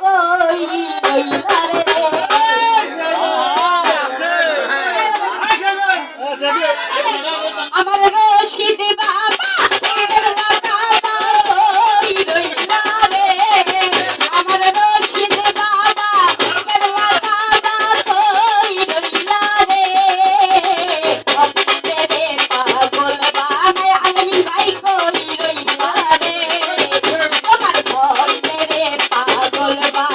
কই রইলা রে আমার রশিদ বাবা কেবলা কাবা কই রইলা রে আমার রশিদ বাবা কেবলা কাবা কই রইলা রে অন্তরে পাগল বানায় আলমিন ভাই কই রইলা রে তোমার অন্তরে পাগল বানায়